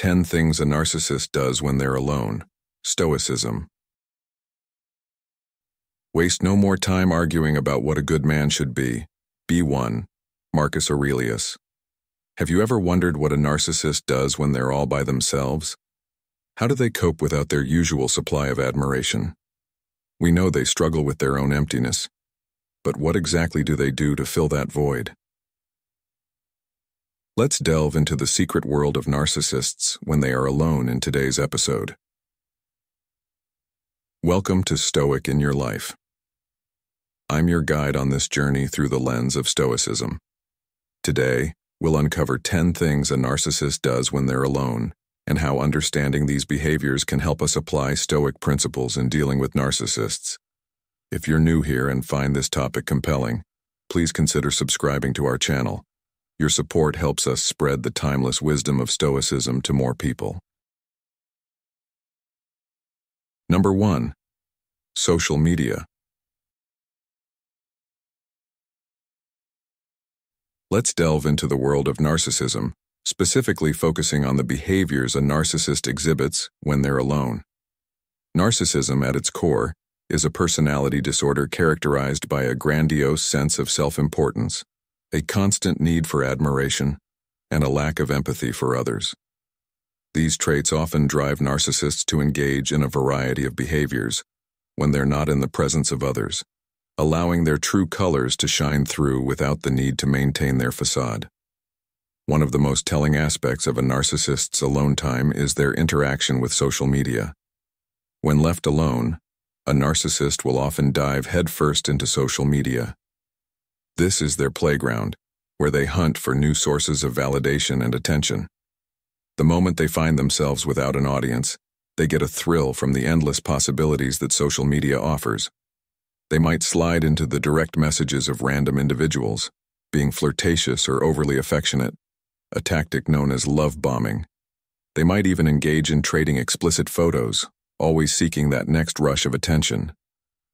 10 Things a Narcissist Does When They're Alone. Stoicism. Waste no more time arguing about what a good man should be. Be one. Marcus Aurelius. Have you ever wondered what a narcissist does when they're all by themselves? How do they cope without their usual supply of admiration? We know they struggle with their own emptiness. But what exactly do they do to fill that void? Let's delve into the secret world of narcissists when they are alone in today's episode. Welcome to Stoic In Your Life. I'm your guide on this journey through the lens of Stoicism. Today, we'll uncover 10 things a narcissist does when they're alone, and how understanding these behaviors can help us apply Stoic principles in dealing with narcissists. If you're new here and find this topic compelling, please consider subscribing to our channel. Your support helps us spread the timeless wisdom of Stoicism to more people. Number 1. Social media. Let's delve into the world of narcissism, specifically focusing on the behaviors a narcissist exhibits when they're alone. Narcissism, at its core, is a personality disorder characterized by a grandiose sense of self-importance, a constant need for admiration, and a lack of empathy for others. These traits often drive narcissists to engage in a variety of behaviors when they're not in the presence of others, allowing their true colors to shine through without the need to maintain their facade. One of the most telling aspects of a narcissist's alone time is their interaction with social media. When left alone, a narcissist will often dive headfirst into social media. This is their playground, where they hunt for new sources of validation and attention. The moment they find themselves without an audience, they get a thrill from the endless possibilities that social media offers. They might slide into the direct messages of random individuals, being flirtatious or overly affectionate, a tactic known as love bombing. They might even engage in trading explicit photos, always seeking that next rush of attention.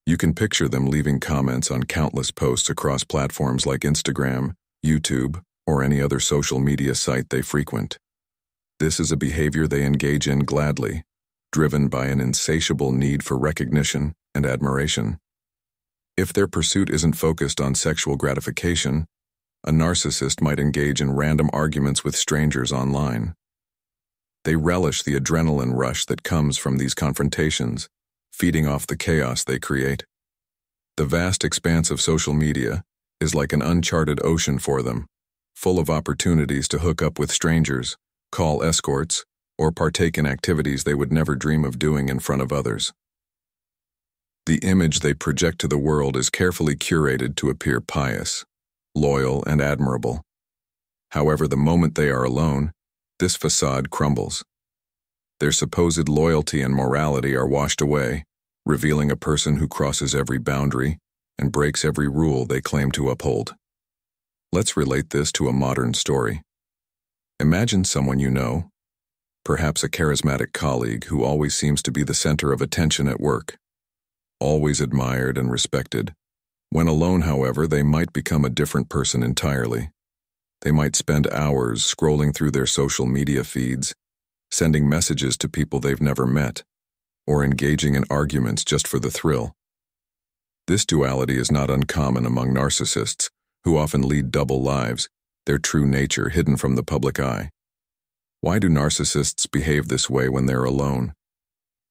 You can picture them leaving comments on countless posts across platforms like Instagram, YouTube, or any other social media site they frequent. This is a behavior they engage in gladly, driven by an insatiable need for recognition and admiration. If their pursuit isn't focused on sexual gratification, a narcissist might engage in random arguments with strangers online. They relish the adrenaline rush that comes from these confrontations, feeding off the chaos they create. The vast expanse of social media is like an uncharted ocean for them, full of opportunities to hook up with strangers, call escorts, or partake in activities they would never dream of doing in front of others. The image they project to the world is carefully curated to appear pious, loyal, and admirable. However, the moment they are alone, this facade crumbles. Their supposed loyalty and morality are washed away, revealing a person who crosses every boundary and breaks every rule they claim to uphold. Let's relate this to a modern story. Imagine someone you know, perhaps a charismatic colleague who always seems to be the center of attention at work, always admired and respected. When alone, however, they might become a different person entirely. They might spend hours scrolling through their social media feeds, sending messages to people they've never met, or engaging in arguments just for the thrill. This duality is not uncommon among narcissists, who often lead double lives, their true nature hidden from the public eye. Why do narcissists behave this way when they're alone?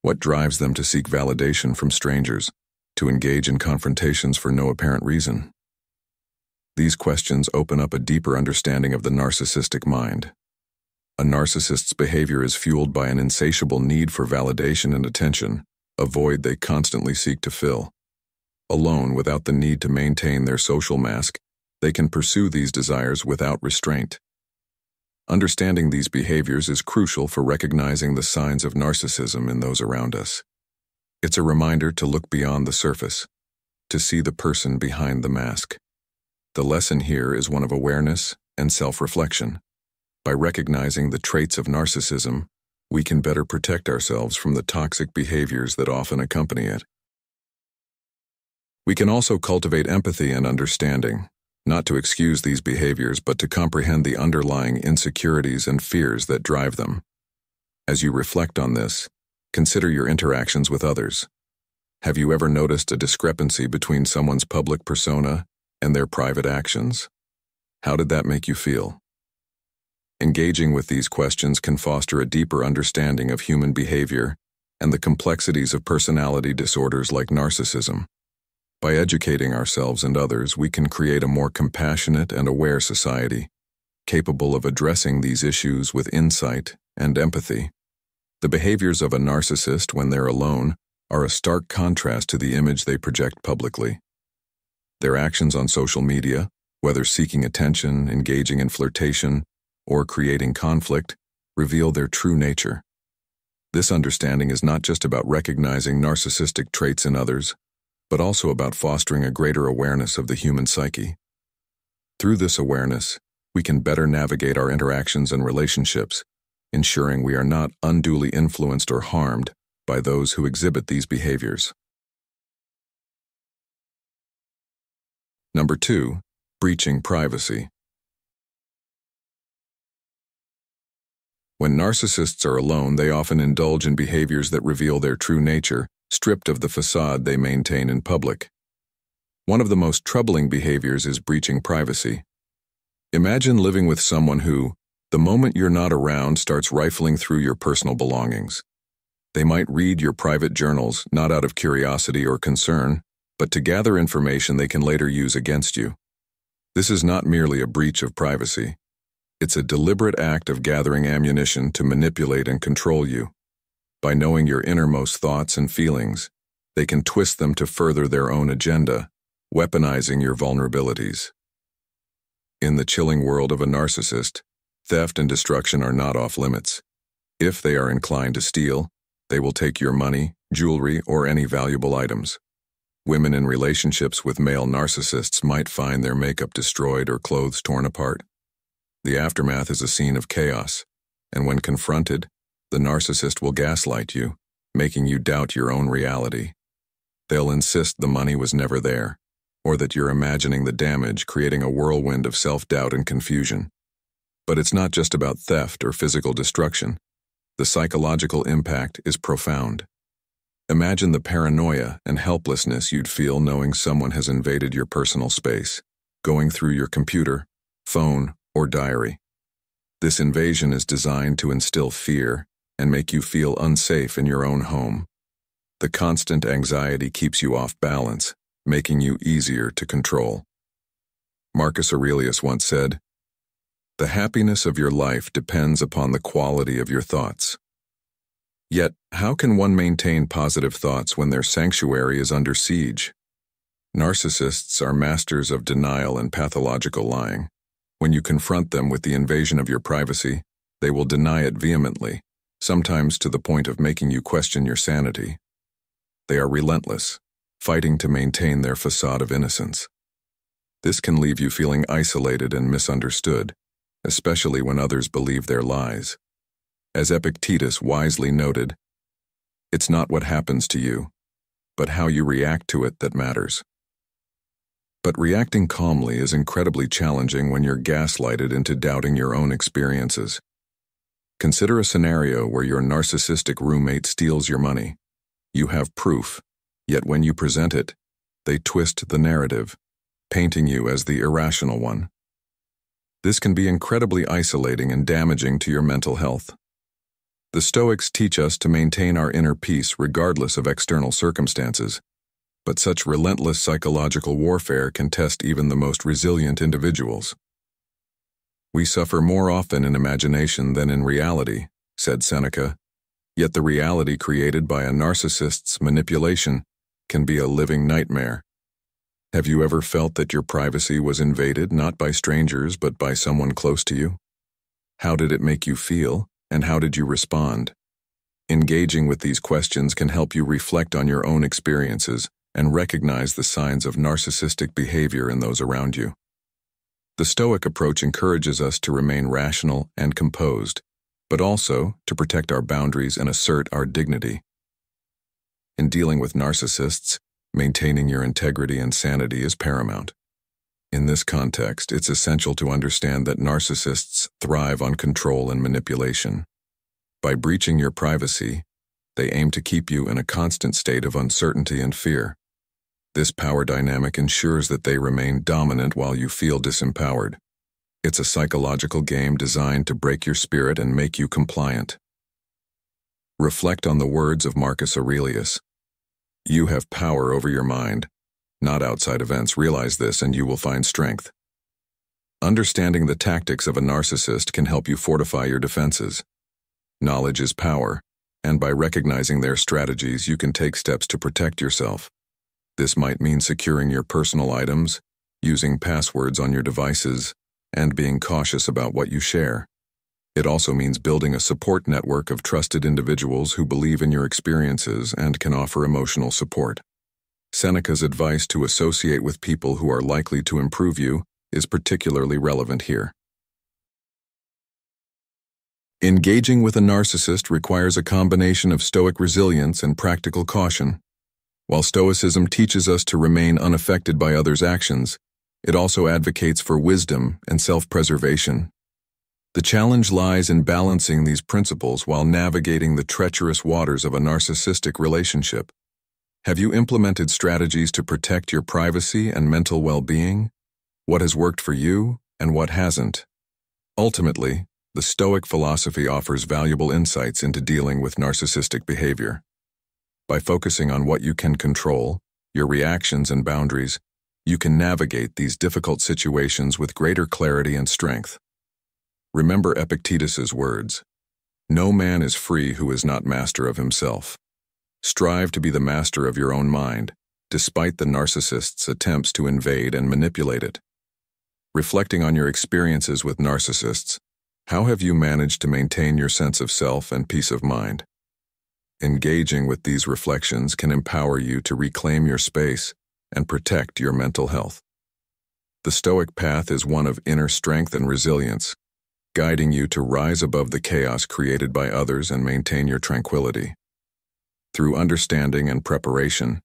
What drives them to seek validation from strangers, to engage in confrontations for no apparent reason? These questions open up a deeper understanding of the narcissistic mind. A narcissist's behavior is fueled by an insatiable need for validation and attention, a void they constantly seek to fill. Alone, without the need to maintain their social mask, they can pursue these desires without restraint. Understanding these behaviors is crucial for recognizing the signs of narcissism in those around us. It's a reminder to look beyond the surface, to see the person behind the mask. The lesson here is one of awareness and self-reflection. By recognizing the traits of narcissism, we can better protect ourselves from the toxic behaviors that often accompany it. We can also cultivate empathy and understanding, not to excuse these behaviors but to comprehend the underlying insecurities and fears that drive them. As you reflect on this, consider your interactions with others. Have you ever noticed a discrepancy between someone's public persona and their private actions? How did that make you feel? Engaging with these questions can foster a deeper understanding of human behavior and the complexities of personality disorders like narcissism. By educating ourselves and others, we can create a more compassionate and aware society, capable of addressing these issues with insight and empathy. The behaviors of a narcissist when they're alone are a stark contrast to the image they project publicly. Their actions on social media, whether seeking attention, engaging in flirtation, or creating conflict, reveal their true nature. This understanding is not just about recognizing narcissistic traits in others, but also about fostering a greater awareness of the human psyche. Through this awareness, we can better navigate our interactions and relationships, ensuring we are not unduly influenced or harmed by those who exhibit these behaviors. Number 2, breaching privacy. When narcissists are alone, they often indulge in behaviors that reveal their true nature, stripped of the facade they maintain in public. One of the most troubling behaviors is breaching privacy. Imagine living with someone who, the moment you're not around, starts rifling through your personal belongings. They might read your private journals, not out of curiosity or concern, but to gather information they can later use against you. This is not merely a breach of privacy. It's a deliberate act of gathering ammunition to manipulate and control you. By knowing your innermost thoughts and feelings, they can twist them to further their own agenda, weaponizing your vulnerabilities. In the chilling world of a narcissist, theft and destruction are not off limits. If they are inclined to steal, they will take your money, jewelry, or any valuable items. Women in relationships with male narcissists might find their makeup destroyed or clothes torn apart. The aftermath is a scene of chaos, and when confronted, the narcissist will gaslight you, making you doubt your own reality. They'll insist the money was never there, or that you're imagining the damage, creating a whirlwind of self-doubt and confusion. But it's not just about theft or physical destruction. The psychological impact is profound. Imagine the paranoia and helplessness you'd feel knowing someone has invaded your personal space, going through your computer, phone, or diary. This invasion is designed to instill fear and make you feel unsafe in your own home. The constant anxiety keeps you off balance, making you easier to control. Marcus Aurelius once said, "The happiness of your life depends upon the quality of your thoughts." Yet, how can one maintain positive thoughts when their sanctuary is under siege? Narcissists are masters of denial and pathological lying. When you confront them with the invasion of your privacy, they will deny it vehemently, sometimes to the point of making you question your sanity. They are relentless, fighting to maintain their facade of innocence. This can leave you feeling isolated and misunderstood, especially when others believe their lies. As Epictetus wisely noted, "It's not what happens to you, but how you react to it that matters." But reacting calmly is incredibly challenging when you're gaslighted into doubting your own experiences. Consider a scenario where your narcissistic roommate steals your money. You have proof, yet when you present it, they twist the narrative, painting you as the irrational one. This can be incredibly isolating and damaging to your mental health. The Stoics teach us to maintain our inner peace regardless of external circumstances, but such relentless psychological warfare can test even the most resilient individuals. "We suffer more often in imagination than in reality," said Seneca, yet the reality created by a narcissist's manipulation can be a living nightmare. Have you ever felt that your privacy was invaded not by strangers but by someone close to you? How did it make you feel, and how did you respond? Engaging with these questions can help you reflect on your own experiences and recognize the signs of narcissistic behavior in those around you. The Stoic approach encourages us to remain rational and composed, but also to protect our boundaries and assert our dignity. In dealing with narcissists, maintaining your integrity and sanity is paramount. In this context, it's essential to understand that narcissists thrive on control and manipulation. By breaching your privacy, they aim to keep you in a constant state of uncertainty and fear. This power dynamic ensures that they remain dominant while you feel disempowered. It's a psychological game designed to break your spirit and make you compliant. Reflect on the words of Marcus Aurelius. You have power over your mind, not outside events. Realize this and you will find strength. Understanding the tactics of a narcissist can help you fortify your defenses. Knowledge is power, and by recognizing their strategies, you can take steps to protect yourself. This might mean securing your personal items, using passwords on your devices, and being cautious about what you share. It also means building a support network of trusted individuals who believe in your experiences and can offer emotional support. Seneca's advice to associate with people who are likely to improve you is particularly relevant here. Engaging with a narcissist requires a combination of stoic resilience and practical caution. While Stoicism teaches us to remain unaffected by others' actions, it also advocates for wisdom and self-preservation. The challenge lies in balancing these principles while navigating the treacherous waters of a narcissistic relationship. Have you implemented strategies to protect your privacy and mental well-being? What has worked for you and what hasn't? Ultimately, the Stoic philosophy offers valuable insights into dealing with narcissistic behavior. By focusing on what you can control, your reactions and boundaries, you can navigate these difficult situations with greater clarity and strength. Remember Epictetus's words, "No man is free who is not master of himself." Strive to be the master of your own mind, despite the narcissist's attempts to invade and manipulate it. Reflecting on your experiences with narcissists, how have you managed to maintain your sense of self and peace of mind? Engaging with these reflections can empower you to reclaim your space and protect your mental health. The Stoic path is one of inner strength and resilience, guiding you to rise above the chaos created by others and maintain your tranquility. Through understanding and preparation,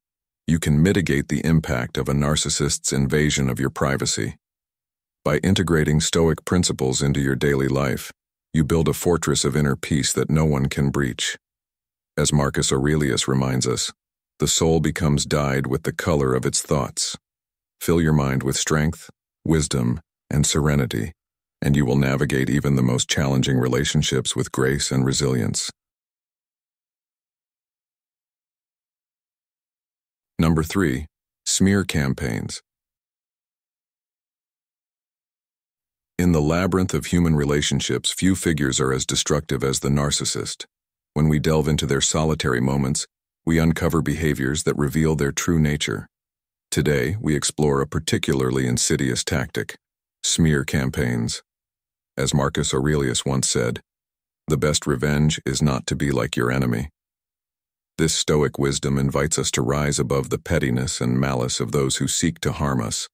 you can mitigate the impact of a narcissist's invasion of your privacy. By integrating Stoic principles into your daily life, you build a fortress of inner peace that no one can breach. As Marcus Aurelius reminds us, the soul becomes dyed with the color of its thoughts. Fill your mind with strength, wisdom, and serenity, and you will navigate even the most challenging relationships with grace and resilience. Number 3. Smear campaigns. In the labyrinth of human relationships, few figures are as destructive as the narcissist. When we delve into their solitary moments, we uncover behaviors that reveal their true nature. Today, we explore a particularly insidious tactic: smear campaigns. As Marcus Aurelius once said, "The best revenge is not to be like your enemy." This Stoic wisdom invites us to rise above the pettiness and malice of those who seek to harm us.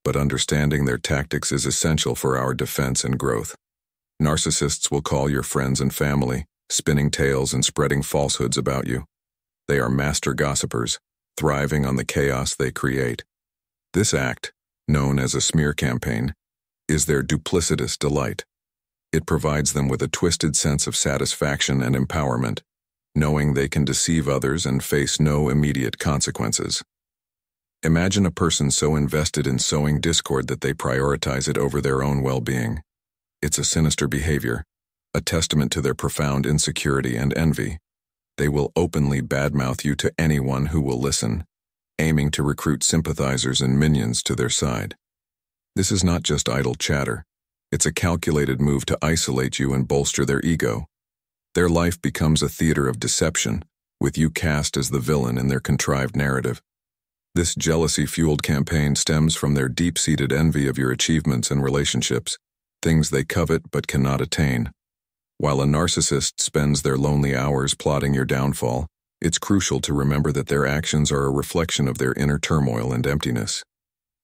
But understanding their tactics is essential for our defense and growth. Narcissists will call your friends and family, spinning tales and spreading falsehoods about you. They are master gossipers, thriving on the chaos they create. This act, known as a smear campaign, is their duplicitous delight. It provides them with a twisted sense of satisfaction and empowerment, knowing they can deceive others and face no immediate consequences. Imagine a person so invested in sowing discord that they prioritize it over their own well-being. It's a sinister behavior, a testament to their profound insecurity and envy. They will openly badmouth you to anyone who will listen, aiming to recruit sympathizers and minions to their side. This is not just idle chatter. It's a calculated move to isolate you and bolster their ego. Their life becomes a theater of deception, with you cast as the villain in their contrived narrative. This jealousy-fueled campaign stems from their deep-seated envy of your achievements and relationships, things they covet but cannot attain. While a narcissist spends their lonely hours plotting your downfall, it's crucial to remember that their actions are a reflection of their inner turmoil and emptiness.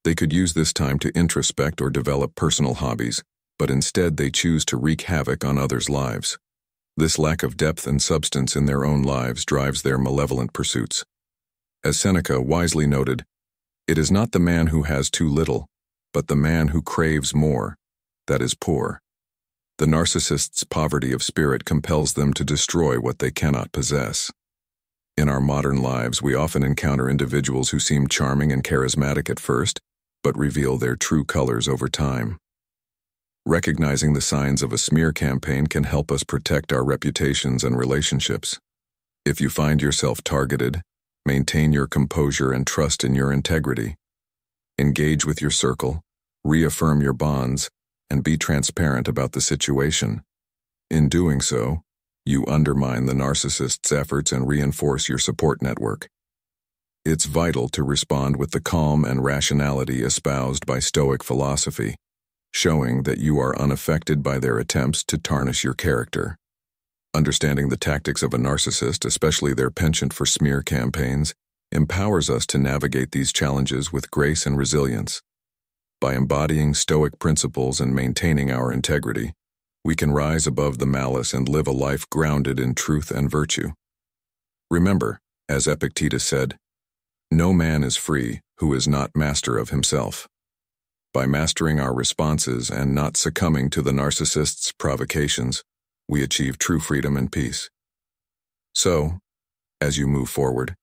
They could use this time to introspect or develop personal hobbies, but instead they choose to wreak havoc on others' lives. This lack of depth and substance in their own lives drives their malevolent pursuits. As Seneca wisely noted, "It is not the man who has too little, but the man who craves more, that is poor." The narcissist's poverty of spirit compels them to destroy what they cannot possess. In our modern lives, we often encounter individuals who seem charming and charismatic at first, but reveal their true colors over time. Recognizing the signs of a smear campaign can help us protect our reputations and relationships. If you find yourself targeted, maintain your composure and trust in your integrity. Engage with your circle, reaffirm your bonds, and be transparent about the situation. In doing so, you undermine the narcissist's efforts and reinforce your support network. It's vital to respond with the calm and rationality espoused by Stoic philosophy, showing that you are unaffected by their attempts to tarnish your character. Understanding the tactics of a narcissist, especially their penchant for smear campaigns, empowers us to navigate these challenges with grace and resilience. By embodying Stoic principles and maintaining our integrity, we can rise above the malice and live a life grounded in truth and virtue. Remember, as Epictetus said, "No man is free who is not master of himself." By mastering our responses and not succumbing to the narcissist's provocations, we achieve true freedom and peace. So, as you move forward,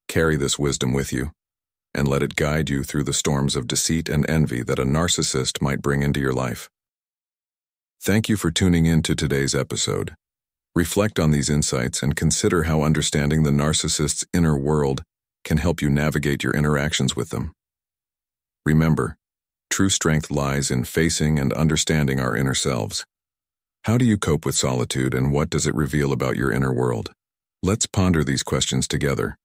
carry this wisdom with you, and let it guide you through the storms of deceit and envy that a narcissist might bring into your life. Thank you for tuning in to today's episode. Reflect on these insights and consider how understanding the narcissist's inner world can help you navigate your interactions with them. Remember, true strength lies in facing and understanding our inner selves. How do you cope with solitude, and what does it reveal about your inner world? Let's ponder these questions together.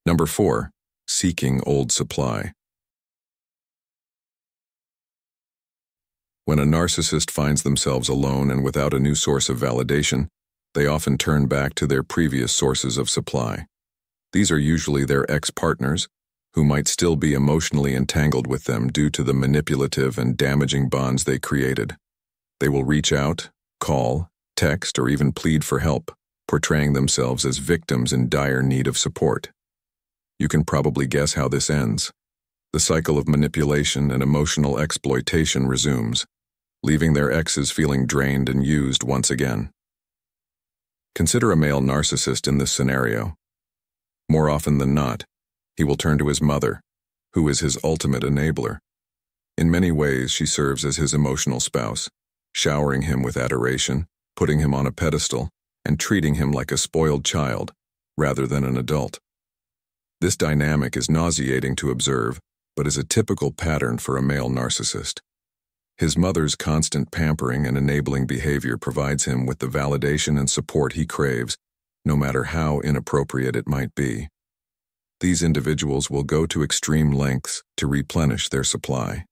Number 4. Seeking old supply. When a narcissist finds themselves alone and without a new source of validation, they often turn back to their previous sources of supply. These are usually their ex-partners, who might still be emotionally entangled with them due to the manipulative and damaging bonds they created. They will reach out, call, text, or even plead for help, portraying themselves as victims in dire need of support. You can probably guess how this ends. The cycle of manipulation and emotional exploitation resumes, leaving their exes feeling drained and used once again. Consider a male narcissist in this scenario. More often than not, he will turn to his mother, who is his ultimate enabler. In many ways, she serves as his emotional spouse, showering him with adoration, putting him on a pedestal, and treating him like a spoiled child, rather than an adult. This dynamic is nauseating to observe, but is a typical pattern for a male narcissist. His mother's constant pampering and enabling behavior provides him with the validation and support he craves, no matter how inappropriate it might be. These individuals will go to extreme lengths to replenish their supply.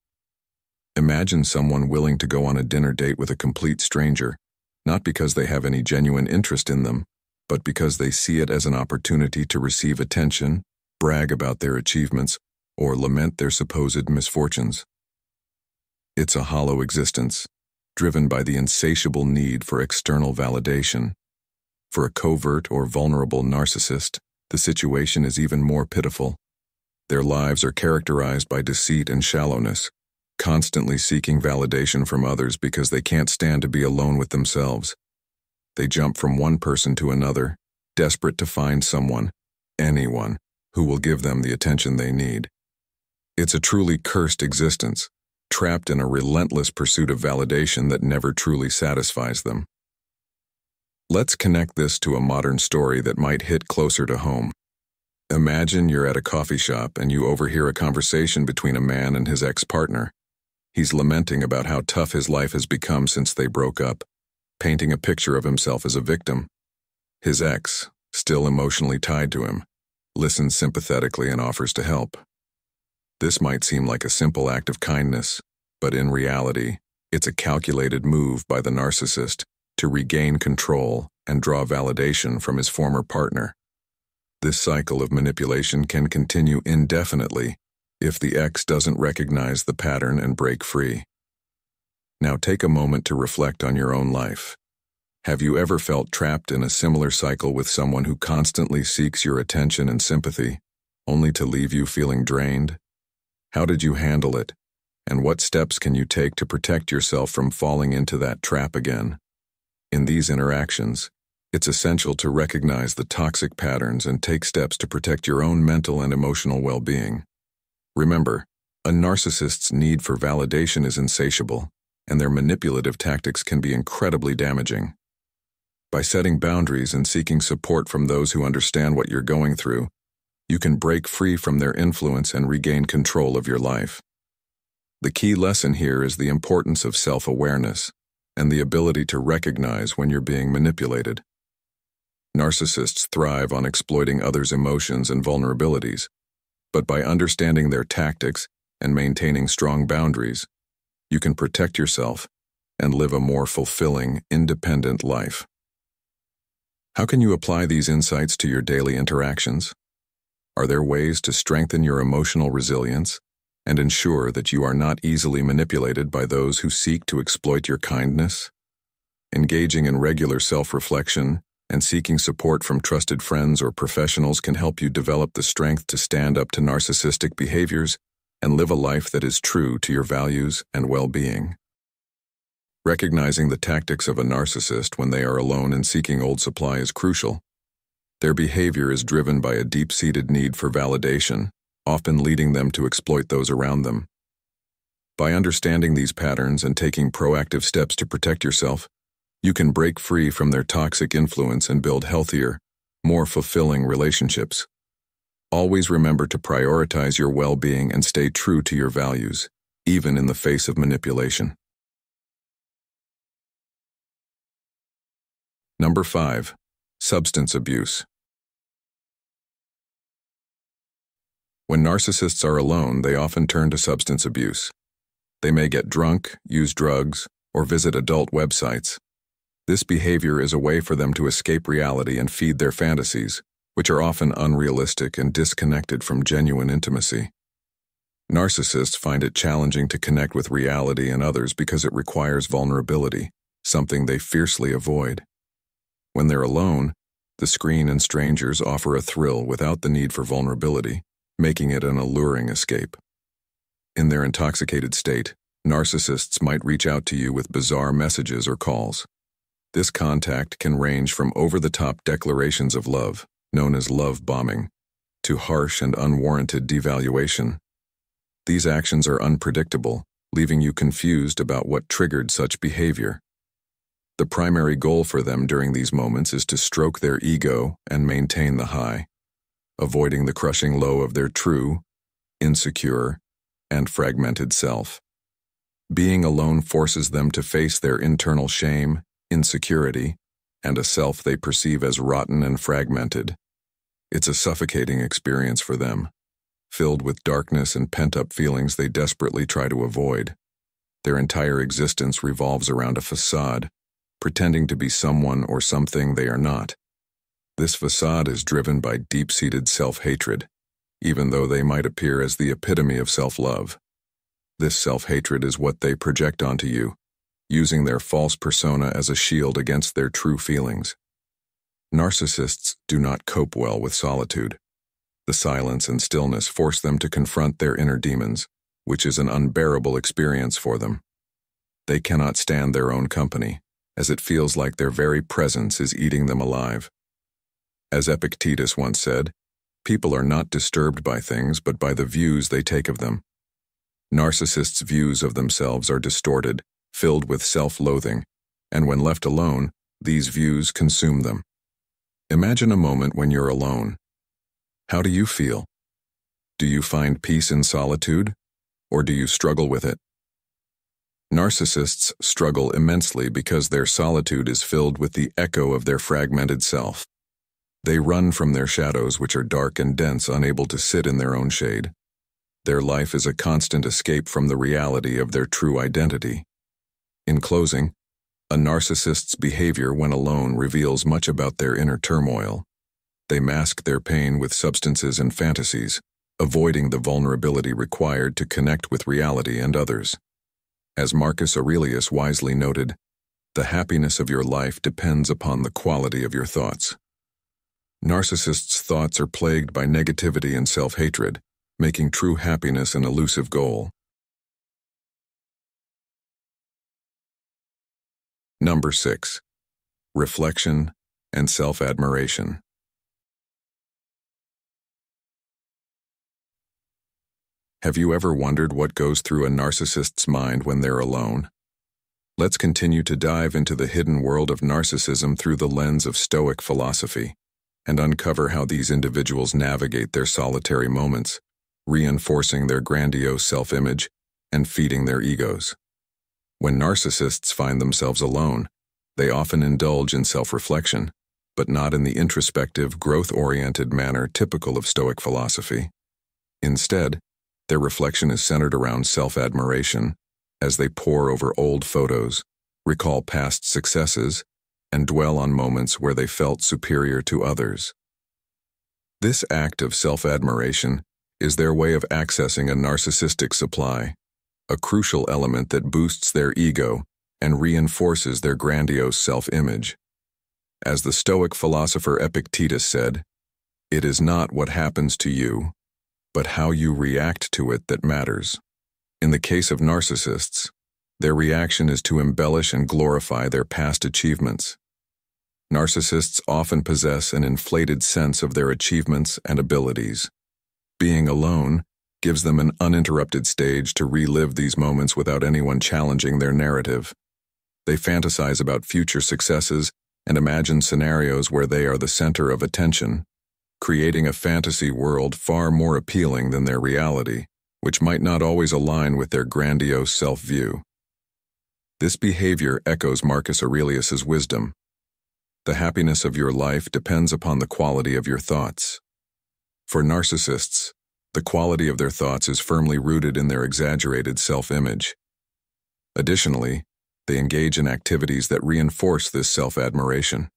Imagine someone willing to go on a dinner date with a complete stranger, not because they have any genuine interest in them, but because they see it as an opportunity to receive attention, brag about their achievements, or lament their supposed misfortunes. It's a hollow existence, driven by the insatiable need for external validation. For a covert or vulnerable narcissist, the situation is even more pitiful. Their lives are characterized by deceit and shallowness, constantly seeking validation from others because they can't stand to be alone with themselves. They jump from one person to another, desperate to find someone, anyone, who will give them the attention they need. It's a truly cursed existence, trapped in a relentless pursuit of validation that never truly satisfies them. Let's connect this to a modern story that might hit closer to home. Imagine you're at a coffee shop and you overhear a conversation between a man and his ex-partner. He's lamenting about how tough his life has become since they broke up, painting a picture of himself as a victim. His ex, still emotionally tied to him, listens sympathetically and offers to help. This might seem like a simple act of kindness, but in reality, it's a calculated move by the narcissist to regain control and draw validation from his former partner. This cycle of manipulation can continue indefinitely if the ex doesn't recognize the pattern and break free. Now take a moment to reflect on your own life. Have you ever felt trapped in a similar cycle with someone who constantly seeks your attention and sympathy, only to leave you feeling drained? How did you handle it? And what steps can you take to protect yourself from falling into that trap again? In these interactions, it's essential to recognize the toxic patterns and take steps to protect your own mental and emotional well-being. Remember, a narcissist's need for validation is insatiable, and their manipulative tactics can be incredibly damaging. By setting boundaries and seeking support from those who understand what you're going through, you can break free from their influence and regain control of your life. The key lesson here is the importance of self-awareness and the ability to recognize when you're being manipulated. Narcissists thrive on exploiting others' emotions and vulnerabilities, but by understanding their tactics and maintaining strong boundaries, you can protect yourself and live a more fulfilling, independent life. How can you apply these insights to your daily interactions? Are there ways to strengthen your emotional resilience and ensure that you are not easily manipulated by those who seek to exploit your kindness? Engaging in regular self-reflection and seeking support from trusted friends or professionals can help you develop the strength to stand up to narcissistic behaviors and live a life that is true to your values and well-being. Recognizing the tactics of a narcissist when they are alone and seeking old supply is crucial. Their behavior is driven by a deep-seated need for validation, often leading them to exploit those around them. By understanding these patterns and taking proactive steps to protect yourself, you can break free from their toxic influence and build healthier, more fulfilling relationships. Always remember to prioritize your well-being and stay true to your values, even in the face of manipulation. Number 5. Substance abuse. When narcissists are alone, they often turn to substance abuse. They may get drunk, use drugs, or visit adult websites. This behavior is a way for them to escape reality and feed their fantasies, which are often unrealistic and disconnected from genuine intimacy. Narcissists find it challenging to connect with reality and others because it requires vulnerability, something they fiercely avoid. When they're alone, the screen and strangers offer a thrill without the need for vulnerability, making it an alluring escape. In their intoxicated state, narcissists might reach out to you with bizarre messages or calls. This contact can range from over-the-top declarations of love, known as love bombing, to harsh and unwarranted devaluation. These actions are unpredictable, leaving you confused about what triggered such behavior. The primary goal for them during these moments is to stroke their ego and maintain the high, avoiding the crushing low of their true, insecure, and fragmented self. Being alone forces them to face their internal shame, insecurity, and a self they perceive as rotten and fragmented. It's a suffocating experience for them, filled with darkness and pent-up feelings they desperately try to avoid. Their entire existence revolves around a facade, pretending to be someone or something they are not. This facade is driven by deep-seated self-hatred, even though they might appear as the epitome of self-love. This self-hatred is what they project onto you, using their false persona as a shield against their true feelings. Narcissists do not cope well with solitude. The silence and stillness force them to confront their inner demons, which is an unbearable experience for them. They cannot stand their own company, as it feels like their very presence is eating them alive. As Epictetus once said, people are not disturbed by things but by the views they take of them. Narcissists' views of themselves are distorted, filled with self-loathing, and when left alone, these views consume them. Imagine a moment when you're alone. How do you feel? Do you find peace in solitude, or do you struggle with it? Narcissists struggle immensely because their solitude is filled with the echo of their fragmented self. They run from their shadows, which are dark and dense, unable to sit in their own shade. Their life is a constant escape from the reality of their true identity. In closing, a narcissist's behavior when alone reveals much about their inner turmoil. They mask their pain with substances and fantasies, avoiding the vulnerability required to connect with reality and others. As Marcus Aurelius wisely noted, the happiness of your life depends upon the quality of your thoughts. Narcissists' thoughts are plagued by negativity and self-hatred, making true happiness an elusive goal. Number 6. Reflection and self-admiration. Have you ever wondered what goes through a narcissist's mind when they're alone? Let's continue to dive into the hidden world of narcissism through the lens of Stoic philosophy and uncover how these individuals navigate their solitary moments, reinforcing their grandiose self-image and feeding their egos. When narcissists find themselves alone, they often indulge in self-reflection, but not in the introspective, growth-oriented manner typical of Stoic philosophy. Instead, their reflection is centered around self-admiration as they pore over old photos, recall past successes, and dwell on moments where they felt superior to others. This act of self-admiration is their way of accessing a narcissistic supply, a crucial element that boosts their ego and reinforces their grandiose self-image. As the Stoic philosopher Epictetus said, "It is not what happens to you, but how you react to it that matters." In the case of narcissists, their reaction is to embellish and glorify their past achievements. Narcissists often possess an inflated sense of their achievements and abilities. Being alone gives them an uninterrupted stage to relive these moments without anyone challenging their narrative. They fantasize about future successes and imagine scenarios where they are the center of attention, creating a fantasy world far more appealing than their reality, which might not always align with their grandiose self-view. This behavior echoes Marcus Aurelius's wisdom. The happiness of your life depends upon the quality of your thoughts. For narcissists, the quality of their thoughts is firmly rooted in their exaggerated self-image. Additionally, they engage in activities that reinforce this self-admiration.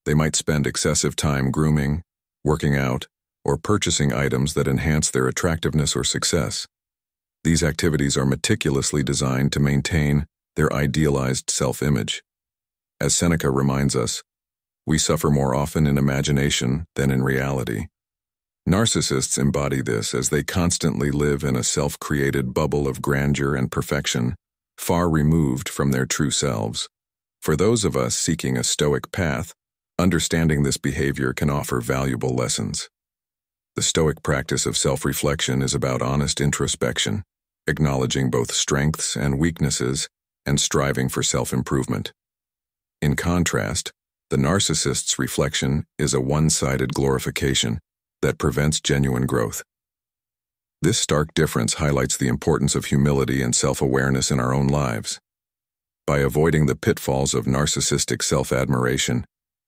They might spend excessive time grooming, working out, or purchasing items that enhance their attractiveness or success. These activities are meticulously designed to maintain their idealized self-image. As Seneca reminds us, we suffer more often in imagination than in reality. Narcissists embody this as they constantly live in a self-created bubble of grandeur and perfection, far removed from their true selves. For those of us seeking a Stoic path, understanding this behavior can offer valuable lessons. The Stoic practice of self-reflection is about honest introspection, acknowledging both strengths and weaknesses, and striving for self-improvement. In contrast, the narcissist's reflection is a one-sided glorification that prevents genuine growth. This stark difference highlights the importance of humility and self-awareness in our own lives. By avoiding the pitfalls of narcissistic self-admiration,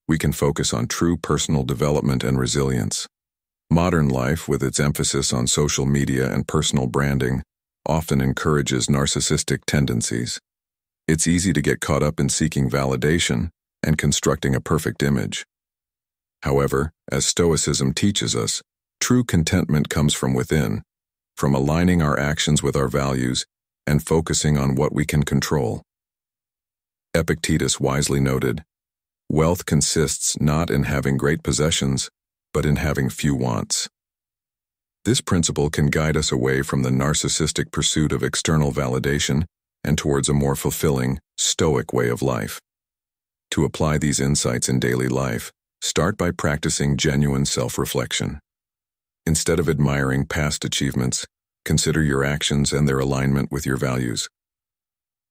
we can focus on true personal development and resilience. Modern life, with its emphasis on social media and personal branding, often encourages narcissistic tendencies. It's easy to get caught up in seeking validation and constructing a perfect image. However, as Stoicism teaches us, true contentment comes from within, from aligning our actions with our values and focusing on what we can control. Epictetus wisely noted, "Wealth consists not in having great possessions, but in having few wants." This principle can guide us away from the narcissistic pursuit of external validation and towards a more fulfilling, Stoic way of life. To apply these insights in daily life, start by practicing genuine self-reflection. Instead of admiring past achievements, consider your actions and their alignment with your values.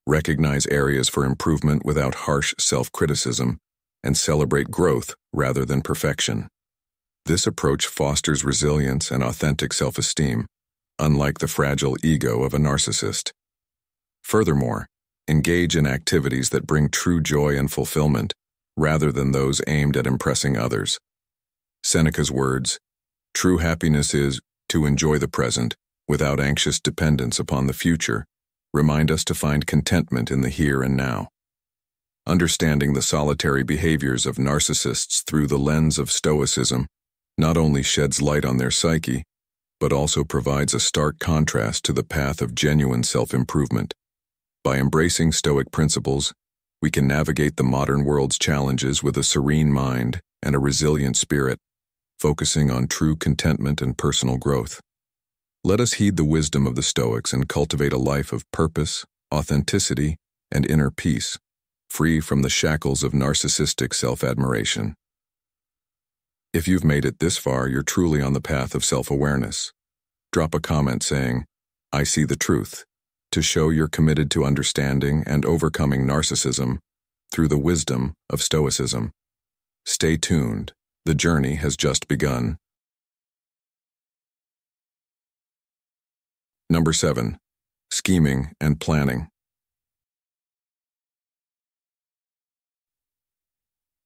Recognize areas for improvement without harsh self-criticism, and celebrate growth rather than perfection. This approach fosters resilience and authentic self-esteem, unlike the fragile ego of a narcissist. Furthermore, engage in activities that bring true joy and fulfillment, rather than those aimed at impressing others. Seneca's words, "True happiness is to enjoy the present without anxious dependence upon the future," remind us to find contentment in the here and now. Understanding the solitary behaviors of narcissists through the lens of Stoicism not only sheds light on their psyche, but also provides a stark contrast to the path of genuine self-improvement. By embracing Stoic principles, we can navigate the modern world's challenges with a serene mind and a resilient spirit, focusing on true contentment and personal growth. Let us heed the wisdom of the Stoics and cultivate a life of purpose, authenticity, and inner peace, free from the shackles of narcissistic self-admiration. If you've made it this far, you're truly on the path of self-awareness. Drop a comment saying, "I see the truth," to show you're committed to understanding and overcoming narcissism through the wisdom of Stoicism. Stay tuned. The journey has just begun. Number 7. Scheming and planning.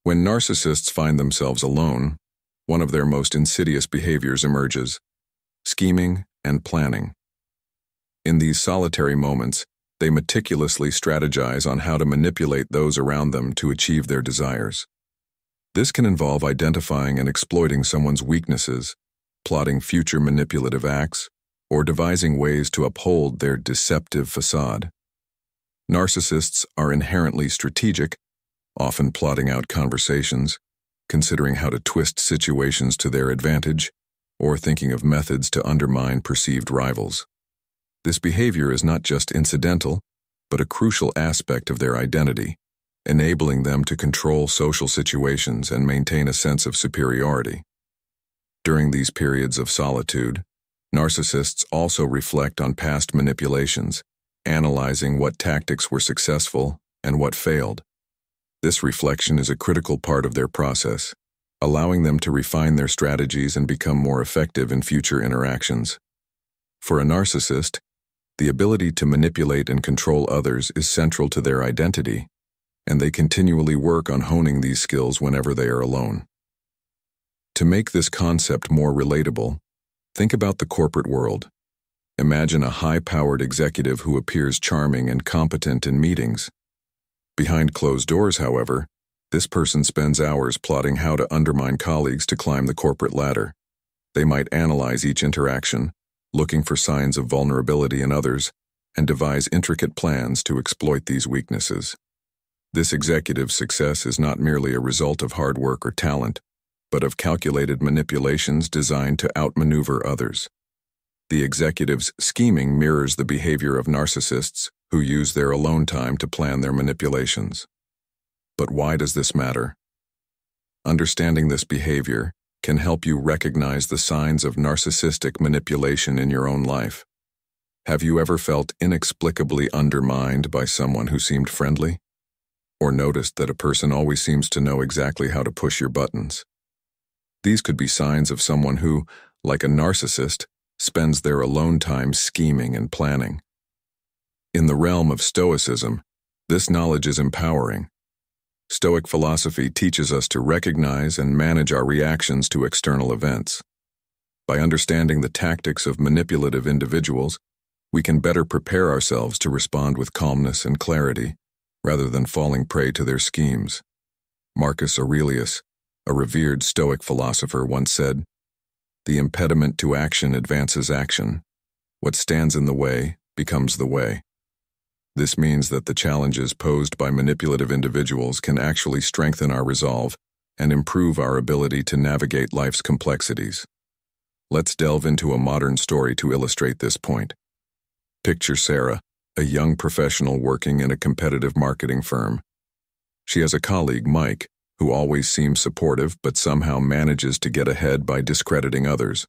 When narcissists find themselves alone, one of their most insidious behaviors emerges: scheming and planning. In these solitary moments, they meticulously strategize on how to manipulate those around them to achieve their desires. This can involve identifying and exploiting someone's weaknesses, plotting future manipulative acts, or devising ways to uphold their deceptive facade. Narcissists are inherently strategic, often plotting out conversations, considering how to twist situations to their advantage, or thinking of methods to undermine perceived rivals. This behavior is not just incidental, but a crucial aspect of their identity, enabling them to control social situations and maintain a sense of superiority. During these periods of solitude, narcissists also reflect on past manipulations, analyzing what tactics were successful and what failed. This reflection is a critical part of their process, allowing them to refine their strategies and become more effective in future interactions. For a narcissist, the ability to manipulate and control others is central to their identity, and they continually work on honing these skills whenever they are alone. To make this concept more relatable, think about the corporate world. Imagine a high-powered executive who appears charming and competent in meetings. Behind closed doors, however, this person spends hours plotting how to undermine colleagues to climb the corporate ladder. They might analyze each interaction, looking for signs of vulnerability in others, and devise intricate plans to exploit these weaknesses. This executive's success is not merely a result of hard work or talent, but of calculated manipulations designed to outmaneuver others. The executive's scheming mirrors the behavior of narcissists who use their alone time to plan their manipulations. But why does this matter? Understanding this behavior can help you recognize the signs of narcissistic manipulation in your own life. Have you ever felt inexplicably undermined by someone who seemed friendly? Or noticed that a person always seems to know exactly how to push your buttons? These could be signs of someone who, like a narcissist, spends their alone time scheming and planning. In the realm of Stoicism, this knowledge is empowering. Stoic philosophy teaches us to recognize and manage our reactions to external events. By understanding the tactics of manipulative individuals, we can better prepare ourselves to respond with calmness and clarity, rather than falling prey to their schemes. Marcus Aurelius, a revered Stoic philosopher, once said, "The impediment to action advances action. What stands in the way becomes the way." This means that the challenges posed by manipulative individuals can actually strengthen our resolve and improve our ability to navigate life's complexities. Let's delve into a modern story to illustrate this point. Picture Sarah, a young professional working in a competitive marketing firm. She has a colleague, Mike, who always seems supportive but somehow manages to get ahead by discrediting others.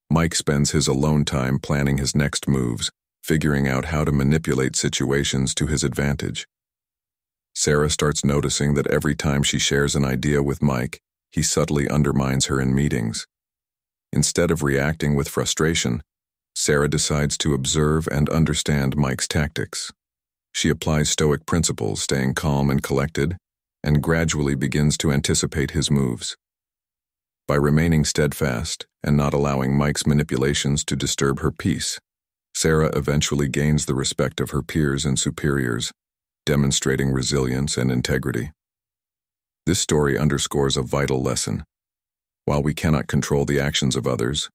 Mike spends his alone time planning his next moves, figuring out how to manipulate situations to his advantage. Sarah starts noticing that every time she shares an idea with Mike, he subtly undermines her in meetings. Instead of reacting with frustration, Sarah decides to observe and understand Mike's tactics. She applies Stoic principles, staying calm and collected, and gradually begins to anticipate his moves. By remaining steadfast and not allowing Mike's manipulations to disturb her peace, Sarah eventually gains the respect of her peers and superiors, demonstrating resilience and integrity. This story underscores a vital lesson. While we cannot control the actions of others,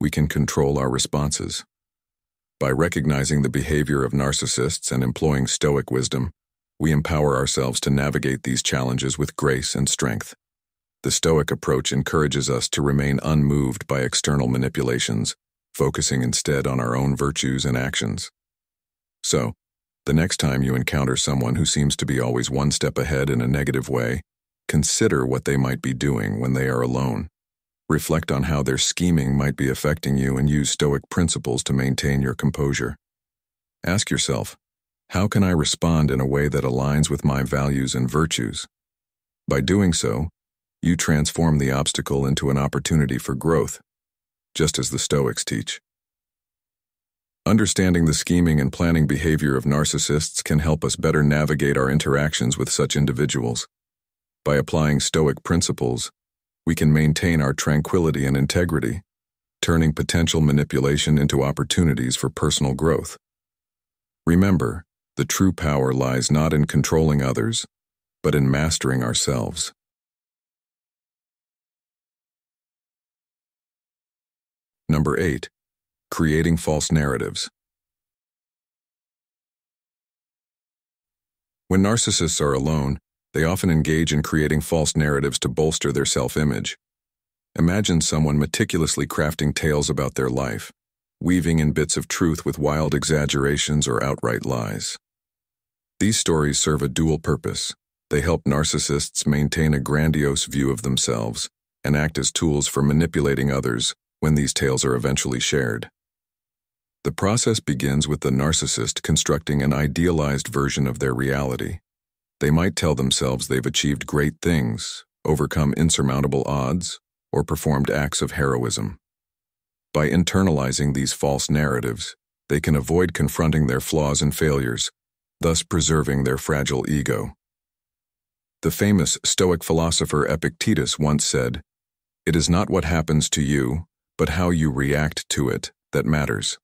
we can control our responses. By recognizing the behavior of narcissists and employing Stoic wisdom, we empower ourselves to navigate these challenges with grace and strength. The Stoic approach encourages us to remain unmoved by external manipulations, focusing instead on our own virtues and actions. So, The next time you encounter someone who seems to be always one step ahead in a negative way, consider what they might be doing when they are alone. Reflect on how their scheming might be affecting you and use Stoic principles to maintain your composure. Ask yourself, how can I respond in a way that aligns with my values and virtues? By doing so, you transform the obstacle into an opportunity for growth, just as the Stoics teach. Understanding the scheming and planning behavior of narcissists can help us better navigate our interactions with such individuals. By applying Stoic principles, we can maintain our tranquility and integrity, turning potential manipulation into opportunities for personal growth. Remember, the true power lies not in controlling others, but in mastering ourselves. Number 8. Creating false narratives. When narcissists are alone, they often engage in creating false narratives to bolster their self-image. Imagine someone meticulously crafting tales about their life, weaving in bits of truth with wild exaggerations or outright lies. These stories serve a dual purpose. They help narcissists maintain a grandiose view of themselves and act as tools for manipulating others when these tales are eventually shared. The process begins with the narcissist constructing an idealized version of their reality. They might tell themselves they've achieved great things, overcome insurmountable odds, or performed acts of heroism. By internalizing these false narratives, they can avoid confronting their flaws and failures, thus preserving their fragile ego. The famous Stoic philosopher Epictetus once said, "It is not what happens to you, but how you react to it that matters."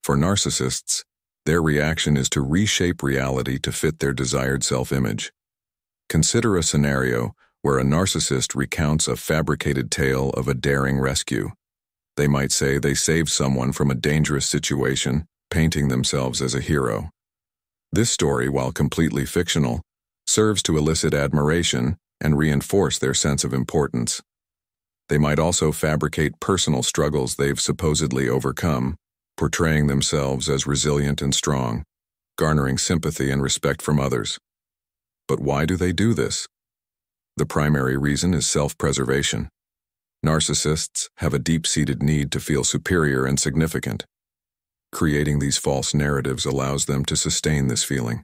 For narcissists, their reaction is to reshape reality to fit their desired self-image. Consider a scenario where a narcissist recounts a fabricated tale of a daring rescue. They might say they saved someone from a dangerous situation, painting themselves as a hero. This story, while completely fictional, serves to elicit admiration and reinforce their sense of importance. They might also fabricate personal struggles they've supposedly overcome, portraying themselves as resilient and strong, garnering sympathy and respect from others. But why do they do this? The primary reason is self-preservation. Narcissists have a deep-seated need to feel superior and significant. Creating these false narratives allows them to sustain this feeling,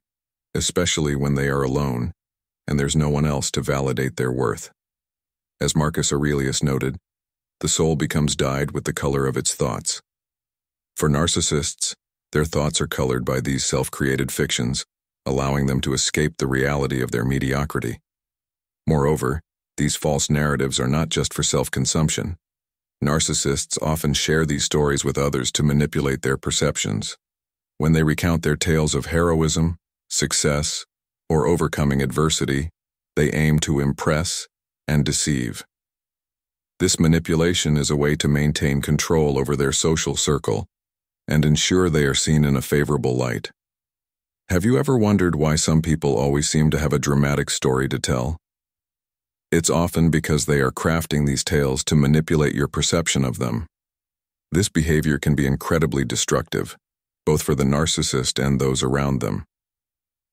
especially when they are alone and there's no one else to validate their worth. As Marcus Aurelius noted, the soul becomes dyed with the color of its thoughts. For narcissists, their thoughts are colored by these self-created fictions, allowing them to escape the reality of their mediocrity. Moreover, these false narratives are not just for self-consumption. Narcissists often share these stories with others to manipulate their perceptions. When they recount their tales of heroism, success, or overcoming adversity, they aim to impress and deceive. This manipulation is a way to maintain control over their social circle and ensure they are seen in a favorable light. Have you ever wondered why some people always seem to have a dramatic story to tell? It's often because they are crafting these tales to manipulate your perception of them. This behavior can be incredibly destructive, both for the narcissist and those around them.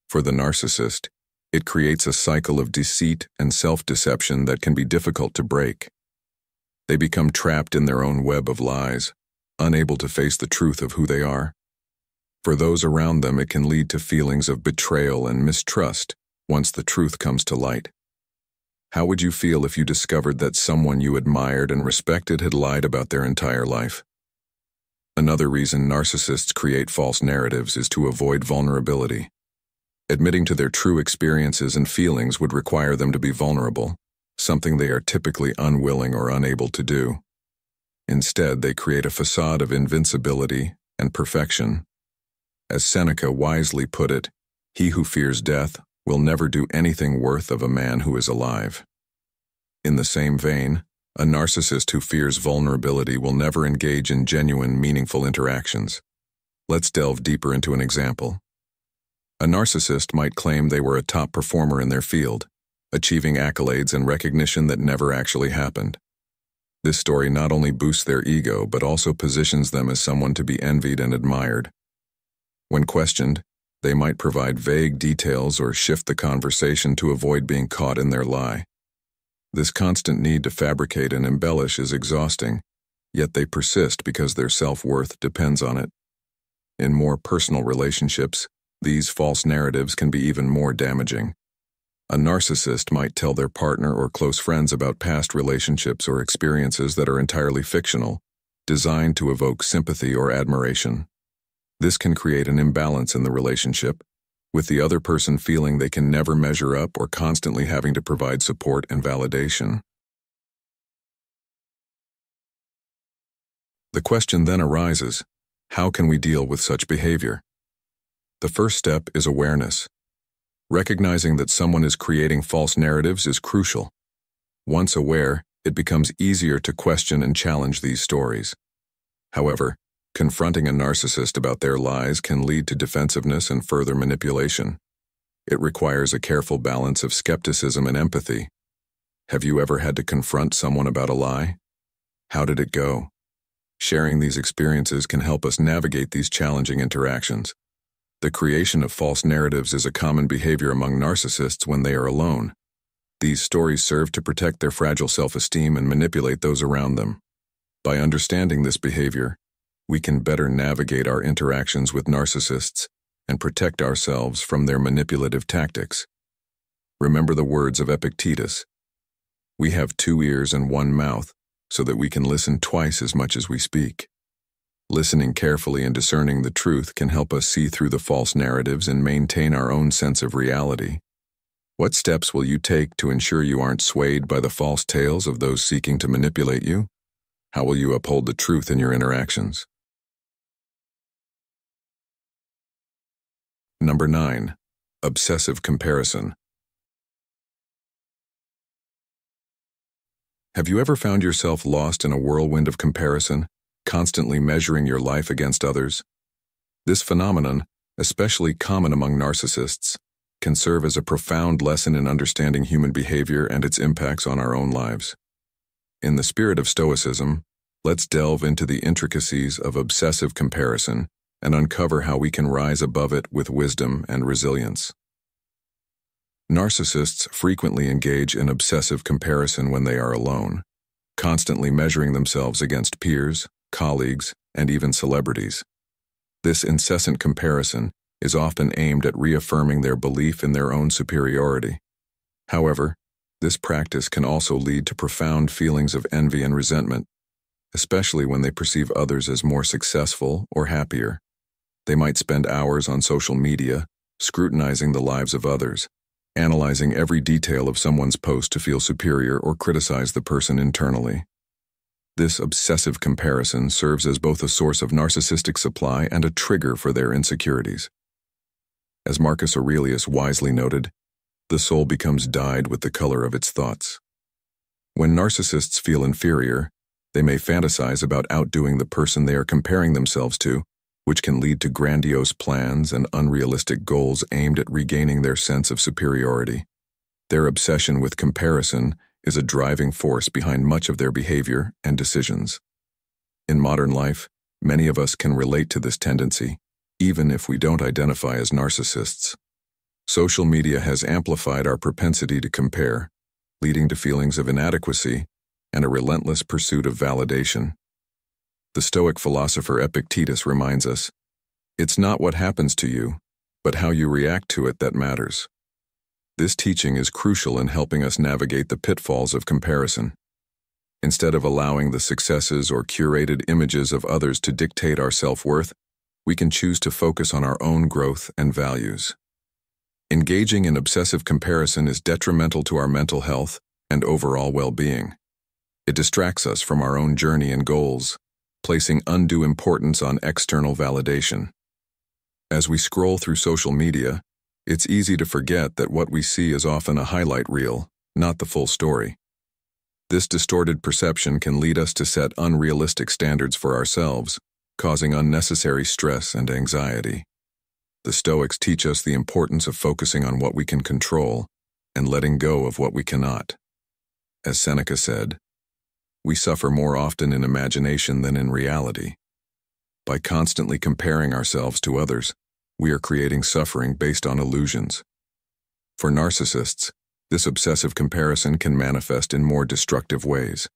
For the narcissist, it creates a cycle of deceit and self-deception that can be difficult to break. They become trapped in their own web of lies, unable to face the truth of who they are. For those around them, it can lead to feelings of betrayal and mistrust once the truth comes to light. How would you feel if you discovered that someone you admired and respected had lied about their entire life? Another reason narcissists create false narratives is to avoid vulnerability. Admitting to their true experiences and feelings would require them to be vulnerable, something they are typically unwilling or unable to do. Instead, they create a facade of invincibility and perfection. As Seneca wisely put it, "He who fears death will never do anything worth of a man who is alive." In the same vein, a narcissist who fears vulnerability will never engage in genuine, meaningful interactions. Let's delve deeper into an example. A narcissist might claim they were a top performer in their field, achieving accolades and recognition that never actually happened. This story not only boosts their ego, but also positions them as someone to be envied and admired. When questioned, They might provide vague details or shift the conversation to avoid being caught in their lie. This constant need to fabricate and embellish is exhausting, yet they persist because their self-worth depends on it. In more personal relationships, these false narratives can be even more damaging. A narcissist might tell their partner or close friends about past relationships or experiences that are entirely fictional, designed to evoke sympathy or admiration. This can create an imbalance in the relationship, with the other person feeling they can never measure up or constantly having to provide support and validation. The question then arises, how can we deal with such behavior? The first step is awareness. Recognizing that someone is creating false narratives is crucial. Once aware, it becomes easier to question and challenge these stories. However, confronting a narcissist about their lies can lead to defensiveness and further manipulation. It requires a careful balance of skepticism and empathy. Have you ever had to confront someone about a lie? How did it go? Sharing these experiences can help us navigate these challenging interactions. The creation of false narratives is a common behavior among narcissists when they are alone. These stories serve to protect their fragile self-esteem and manipulate those around them. By understanding this behavior, we can better navigate our interactions with narcissists and protect ourselves from their manipulative tactics. Remember the words of Epictetus. We have 2 ears and 1 mouth, so that we can listen twice as much as we speak. Listening carefully and discerning the truth can help us see through the false narratives and maintain our own sense of reality. What steps will you take to ensure you aren't swayed by the false tales of those seeking to manipulate you? How will you uphold the truth in your interactions? Number 9. Obsessive comparison. Have you ever found yourself lost in a whirlwind of comparison, constantly measuring your life against others? This phenomenon, especially common among narcissists, can serve as a profound lesson in understanding human behavior and its impacts on our own lives. In the spirit of Stoicism, let's delve into the intricacies of obsessive comparison and uncover how we can rise above it with wisdom and resilience. Narcissists frequently engage in obsessive comparison when they are alone, constantly measuring themselves against peers, colleagues, and even celebrities. This incessant comparison is often aimed at reaffirming their belief in their own superiority. However, this practice can also lead to profound feelings of envy and resentment, especially when they perceive others as more successful or happier. They might spend hours on social media, scrutinizing the lives of others, analyzing every detail of someone's post to feel superior or criticize the person internally. This obsessive comparison serves as both a source of narcissistic supply and a trigger for their insecurities. As Marcus Aurelius wisely noted, the soul becomes dyed with the color of its thoughts. When narcissists feel inferior, they may fantasize about outdoing the person they are comparing themselves to, which can lead to grandiose plans and unrealistic goals aimed at regaining their sense of superiority. Their obsession with comparison is a driving force behind much of their behavior and decisions. In modern life, many of us can relate to this tendency, even if we don't identify as narcissists. Social media has amplified our propensity to compare, leading to feelings of inadequacy and a relentless pursuit of validation. The Stoic philosopher Epictetus reminds us, "It's not what happens to you, but how you react to it that matters." This teaching is crucial in helping us navigate the pitfalls of comparison. Instead of allowing the successes or curated images of others to dictate our self-worth, we can choose to focus on our own growth and values. Engaging in obsessive comparison is detrimental to our mental health and overall well-being. It distracts us from our own journey and goals, placing undue importance on external validation. As we scroll through social media, it's easy to forget that what we see is often a highlight reel, not the full story. This distorted perception can lead us to set unrealistic standards for ourselves, causing unnecessary stress and anxiety. The Stoics teach us the importance of focusing on what we can control and letting go of what we cannot. As Seneca said, "We suffer more often in imagination than in reality." By constantly comparing ourselves to others, we are creating suffering based on illusions. For narcissists, this obsessive comparison can manifest in more destructive ways.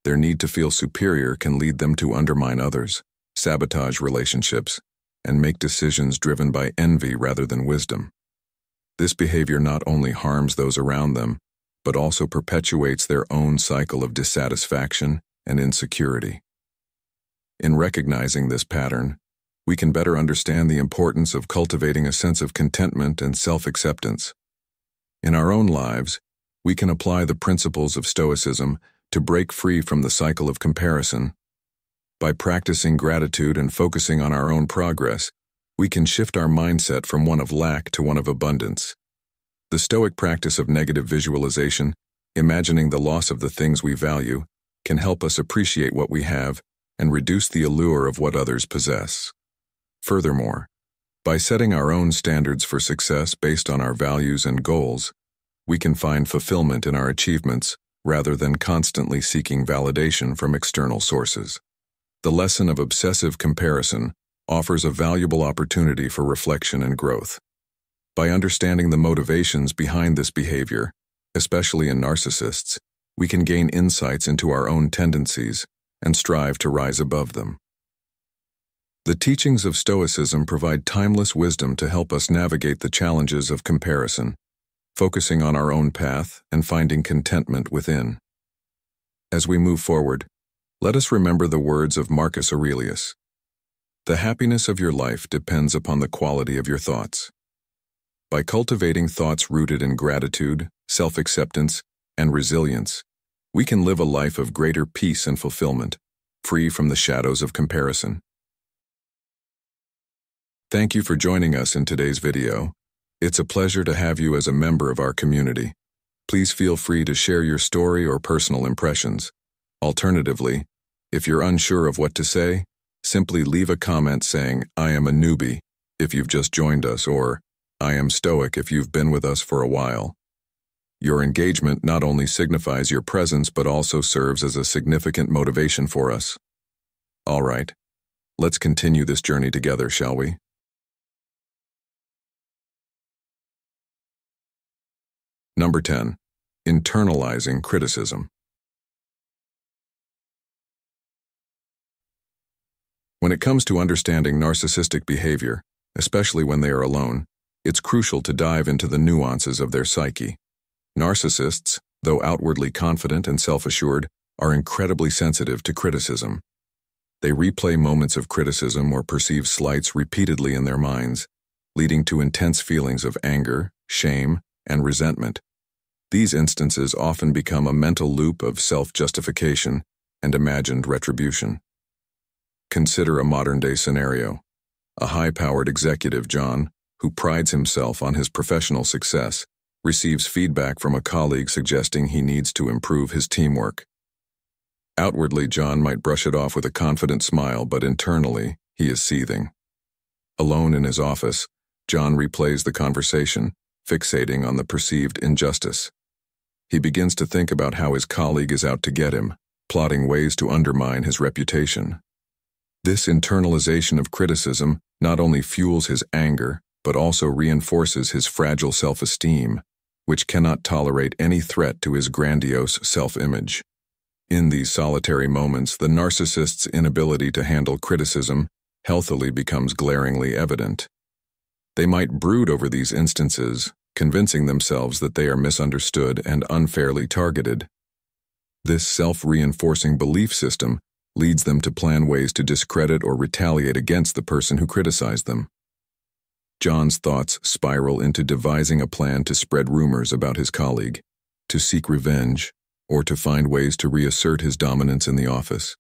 Their need to feel superior can lead them to undermine others, sabotage relationships, and make decisions driven by envy rather than wisdom. This behavior not only harms those around them, but also perpetuates their own cycle of dissatisfaction and insecurity. In recognizing this pattern, we can better understand the importance of cultivating a sense of contentment and self-acceptance. In our own lives, we can apply the principles of Stoicism to break free from the cycle of comparison. By practicing gratitude and focusing on our own progress, we can shift our mindset from one of lack to one of abundance. The Stoic practice of negative visualization, imagining the loss of the things we value, can help us appreciate what we have and reduce the allure of what others possess. Furthermore, by setting our own standards for success based on our values and goals, we can find fulfillment in our achievements rather than constantly seeking validation from external sources. The lesson of obsessive comparison offers a valuable opportunity for reflection and growth. By understanding the motivations behind this behavior, especially in narcissists, we can gain insights into our own tendencies and strive to rise above them. The teachings of Stoicism provide timeless wisdom to help us navigate the challenges of comparison, focusing on our own path and finding contentment within. As we move forward, let us remember the words of Marcus Aurelius. The happiness of your life depends upon the quality of your thoughts. By cultivating thoughts rooted in gratitude, self-acceptance, and resilience, we can live a life of greater peace and fulfillment, free from the shadows of comparison. Thank you for joining us in today's video. It's a pleasure to have you as a member of our community. Please feel free to share your story or personal impressions. Alternatively, if you're unsure of what to say, simply leave a comment saying, "I am a newbie," if you've just joined us, or "I am Stoic" if you've been with us for a while. Your engagement not only signifies your presence but also serves as a significant motivation for us. All right, let's continue this journey together, shall we? Number 10. Internalizing criticism. When it comes to understanding narcissistic behavior, especially when they are alone, it's crucial to dive into the nuances of their psyche. Narcissists, though outwardly confident and self-assured, are incredibly sensitive to criticism. They replay moments of criticism or perceive slights repeatedly in their minds, leading to intense feelings of anger, shame, and resentment. These instances often become a mental loop of self-justification and imagined retribution. Consider a modern-day scenario. A high-powered executive, John, who prides himself on his professional success, receives feedback from a colleague suggesting he needs to improve his teamwork. Outwardly, John might brush it off with a confident smile, but internally, he is seething. Alone in his office, John replays the conversation, fixating on the perceived injustice. He begins to think about how his colleague is out to get him, plotting ways to undermine his reputation. This internalization of criticism not only fuels his anger, but also reinforces his fragile self-esteem, which cannot tolerate any threat to his grandiose self-image. In these solitary moments, the narcissist's inability to handle criticism healthily becomes glaringly evident. They might brood over these instances, convincing themselves that they are misunderstood and unfairly targeted. This self-reinforcing belief system leads them to plan ways to discredit or retaliate against the person who criticized them. John's thoughts spiral into devising a plan to spread rumors about his colleague, to seek revenge, or to find ways to reassert his dominance in the office.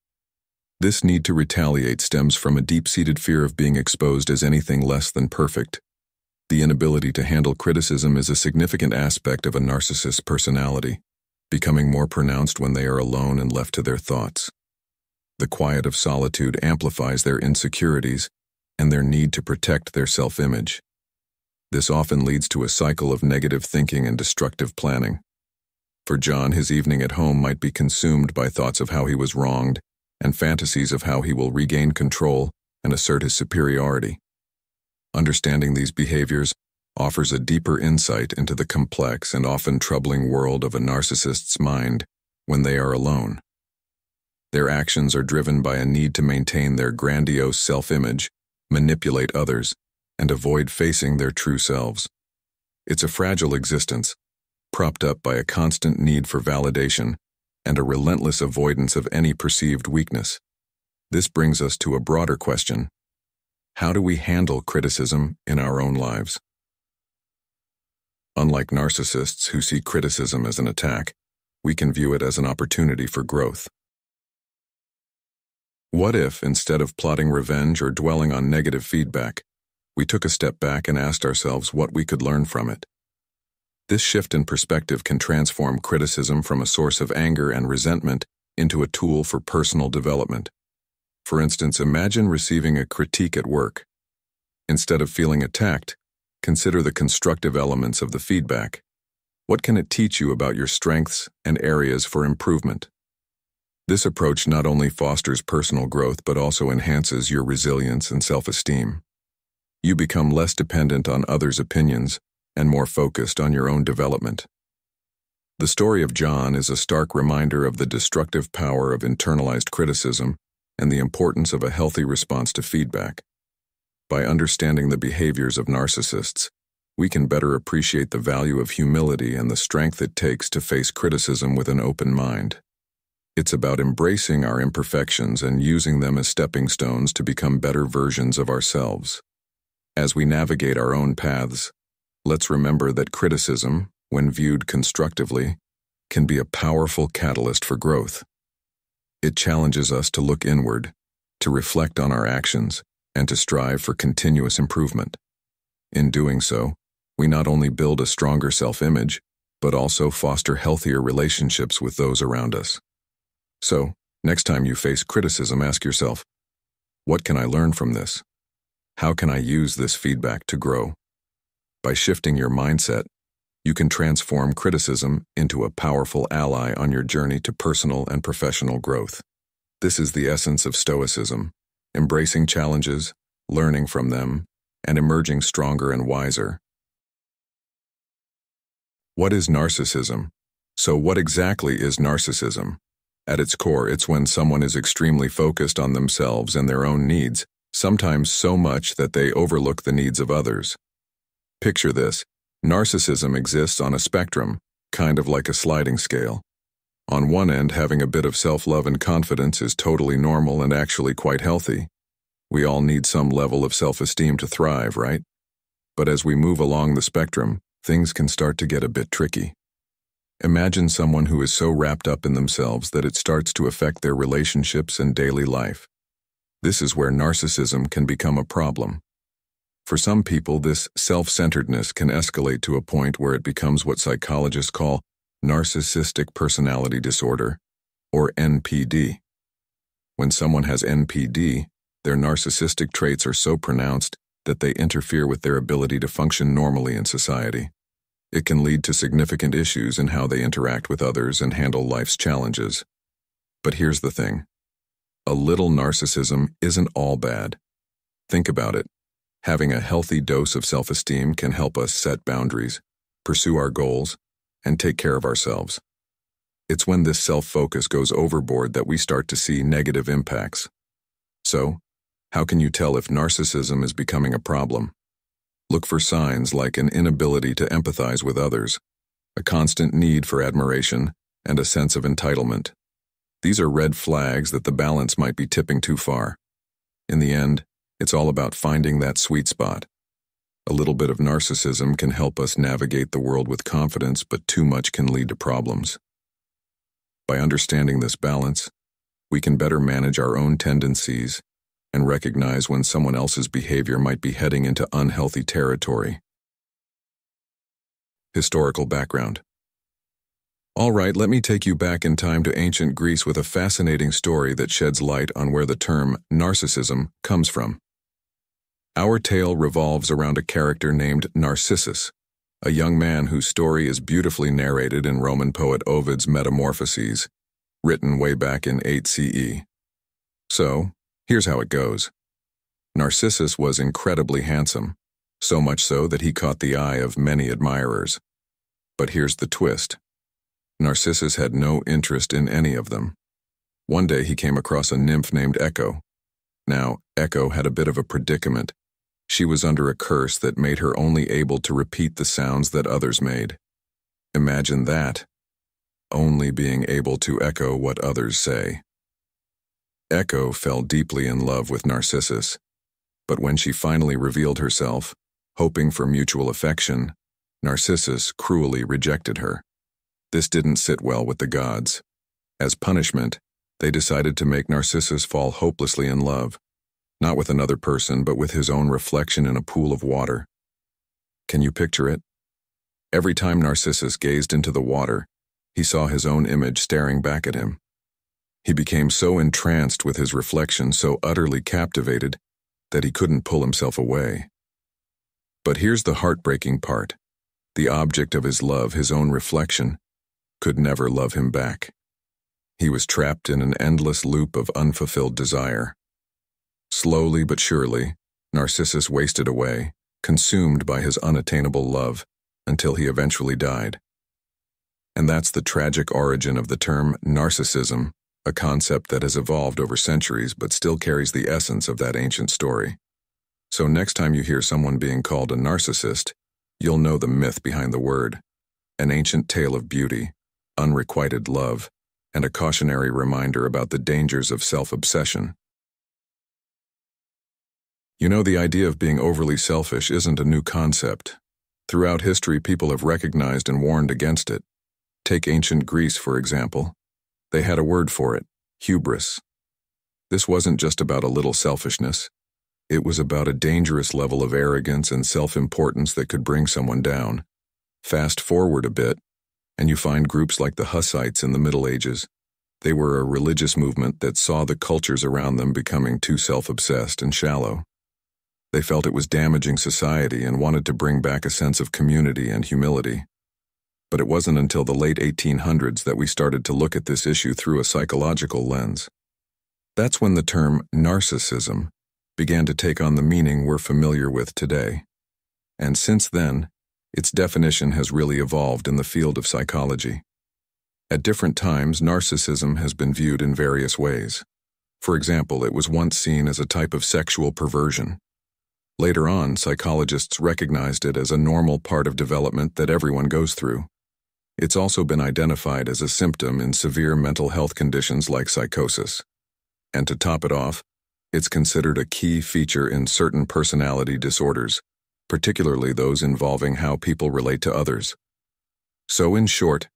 This need to retaliate stems from a deep-seated fear of being exposed as anything less than perfect. The inability to handle criticism is a significant aspect of a narcissist's personality, becoming more pronounced when they are alone and left to their thoughts. The quiet of solitude amplifies their insecurities and their need to protect their self-image. This often leads to a cycle of negative thinking and destructive planning. For John, his evening at home might be consumed by thoughts of how he was wronged and fantasies of how he will regain control and assert his superiority. Understanding these behaviors offers a deeper insight into the complex and often troubling world of a narcissist's mind when they are alone. Their actions are driven by a need to maintain their grandiose self-image, manipulate others, and avoid facing their true selves. It's a fragile existence, propped up by a constant need for validation and a relentless avoidance of any perceived weakness. This brings us to a broader question. How do we handle criticism in our own lives? Unlike narcissists who see criticism as an attack, we can view it as an opportunity for growth. What if, instead of plotting revenge or dwelling on negative feedback, we took a step back and asked ourselves what we could learn from it? This shift in perspective can transform criticism from a source of anger and resentment into a tool for personal development. For instance, imagine receiving a critique at work. Instead of feeling attacked, consider the constructive elements of the feedback. What can it teach you about your strengths and areas for improvement? This approach not only fosters personal growth but also enhances your resilience and self-esteem. You become less dependent on others' opinions and more focused on your own development. The story of John is a stark reminder of the destructive power of internalized criticism and the importance of a healthy response to feedback. By understanding the behaviors of narcissists, we can better appreciate the value of humility and the strength it takes to face criticism with an open mind. It's about embracing our imperfections and using them as stepping stones to become better versions of ourselves. As we navigate our own paths, let's remember that criticism, when viewed constructively, can be a powerful catalyst for growth. It challenges us to look inward, to reflect on our actions, and to strive for continuous improvement. In doing so, we not only build a stronger self-image, but also foster healthier relationships with those around us. So, next time you face criticism, ask yourself, what can I learn from this? How can I use this feedback to grow? By shifting your mindset, you can transform criticism into a powerful ally on your journey to personal and professional growth. This is the essence of Stoicism, embracing challenges, learning from them, and emerging stronger and wiser. What is narcissism? So what exactly is narcissism? At its core, it's when someone is extremely focused on themselves and their own needs, sometimes so much that they overlook the needs of others. Picture this. Narcissism exists on a spectrum, kind of like a sliding scale. On one end, having a bit of self-love and confidence is totally normal and actually quite healthy. We all need some level of self-esteem to thrive, right? But as we move along the spectrum, things can start to get a bit tricky. Imagine someone who is so wrapped up in themselves that it starts to affect their relationships and daily life. This is where narcissism can become a problem. For some people, this self-centeredness can escalate to a point where it becomes what psychologists call narcissistic personality disorder, or NPD. When someone has NPD, their narcissistic traits are so pronounced that they interfere with their ability to function normally in society. It can lead to significant issues in how they interact with others and handle life's challenges. But here's the thing. A little narcissism isn't all bad. Think about it. Having a healthy dose of self-esteem can help us set boundaries, pursue our goals, and take care of ourselves. It's when this self-focus goes overboard that we start to see negative impacts. So, how can you tell if narcissism is becoming a problem? Look for signs like an inability to empathize with others, a constant need for admiration, and a sense of entitlement. These are red flags that the balance might be tipping too far. In the end, it's all about finding that sweet spot. A little bit of narcissism can help us navigate the world with confidence, but too much can lead to problems. By understanding this balance, we can better manage our own tendencies and recognize when someone else's behavior might be heading into unhealthy territory. Historical background. All right, let me take you back in time to ancient Greece with a fascinating story that sheds light on where the term narcissism comes from. Our tale revolves around a character named Narcissus, a young man whose story is beautifully narrated in Roman poet Ovid's Metamorphoses, written way back in 8 CE. So, here's how it goes. Narcissus was incredibly handsome, so much so that he caught the eye of many admirers. But here's the twist. Narcissus had no interest in any of them. One day he came across a nymph named Echo. Now, Echo had a bit of a predicament. She was under a curse that made her only able to repeat the sounds that others made. Imagine that, only being able to echo what others say. Echo fell deeply in love with Narcissus, but when she finally revealed herself, hoping for mutual affection, Narcissus cruelly rejected her. This didn't sit well with the gods. As punishment, they decided to make Narcissus fall hopelessly in love, not with another person, but with his own reflection in a pool of water. Can you picture it? Every time Narcissus gazed into the water, he saw his own image staring back at him. He became so entranced with his reflection, so utterly captivated, that he couldn't pull himself away. But here's the heartbreaking part. The object of his love, his own reflection, could never love him back. He was trapped in an endless loop of unfulfilled desire. Slowly but surely, Narcissus wasted away, consumed by his unattainable love, until he eventually died. And that's the tragic origin of the term narcissism, a concept that has evolved over centuries but still carries the essence of that ancient story. So next time you hear someone being called a narcissist, you'll know the myth behind the word, an ancient tale of beauty, unrequited love, and a cautionary reminder about the dangers of self-obsession. You know, the idea of being overly selfish isn't a new concept. Throughout history, people have recognized and warned against it. Take ancient Greece, for example. They had a word for it, hubris. This wasn't just about a little selfishness. It was about a dangerous level of arrogance and self-importance that could bring someone down. Fast forward a bit, and you find groups like the Hussites in the Middle Ages. They were a religious movement that saw the cultures around them becoming too self-obsessed and shallow. They felt it was damaging society and wanted to bring back a sense of community and humility. But it wasn't until the late 1800s that we started to look at this issue through a psychological lens. That's when the term narcissism began to take on the meaning we're familiar with today. And since then, its definition has really evolved in the field of psychology. At different times, narcissism has been viewed in various ways. For example, it was once seen as a type of sexual perversion. Later on, psychologists recognized it as a normal part of development that everyone goes through. It's also been identified as a symptom in severe mental health conditions like psychosis. And to top it off, it's considered a key feature in certain personality disorders, particularly those involving how people relate to others. So in short,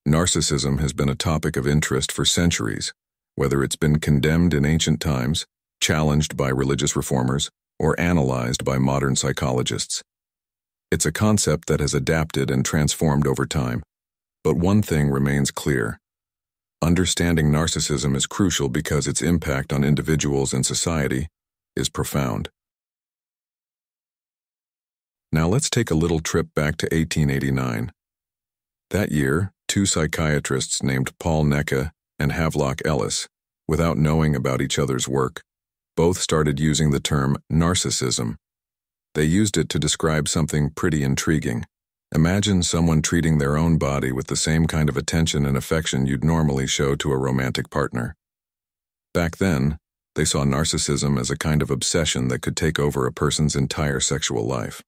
narcissism has been a topic of interest for centuries, whether it's been condemned in ancient times, challenged by religious reformers, or analyzed by modern psychologists. It's a concept that has adapted and transformed over time. But one thing remains clear. Understanding narcissism is crucial because its impact on individuals and society is profound. Now let's take a little trip back to 1889. That year, two psychiatrists named Paul Necke and Havelock Ellis, without knowing about each other's work, both started using the term narcissism. They used it to describe something pretty intriguing. Imagine someone treating their own body with the same kind of attention and affection you'd normally show to a romantic partner. Back then, they saw narcissism as a kind of obsession that could take over a person's entire sexual life.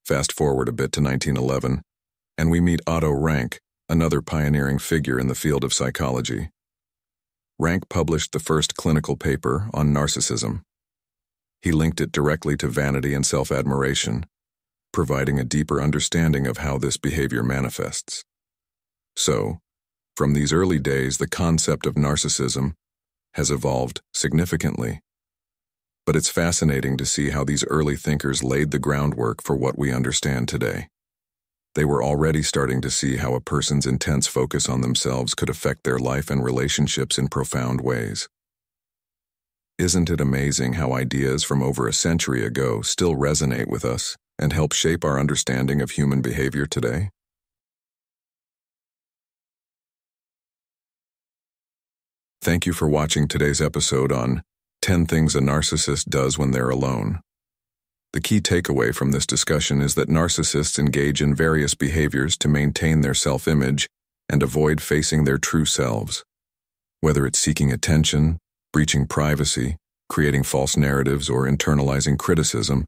Fast forward a bit to 1911, and we meet Otto Rank, another pioneering figure in the field of psychology. Rank published the first clinical paper on narcissism. He linked it directly to vanity and self-admiration, providing a deeper understanding of how this behavior manifests. So, from these early days, the concept of narcissism has evolved significantly. But it's fascinating to see how these early thinkers laid the groundwork for what we understand today. They were already starting to see how a person's intense focus on themselves could affect their life and relationships in profound ways. Isn't it amazing how ideas from over a century ago still resonate with us and help shape our understanding of human behavior today? Thank you for watching today's episode on 10 Things a Narcissist Does When They're Alone. The key takeaway from this discussion is that narcissists engage in various behaviors to maintain their self-image and avoid facing their true selves. Whether it's seeking attention, breaching privacy, creating false narratives, or internalizing criticism,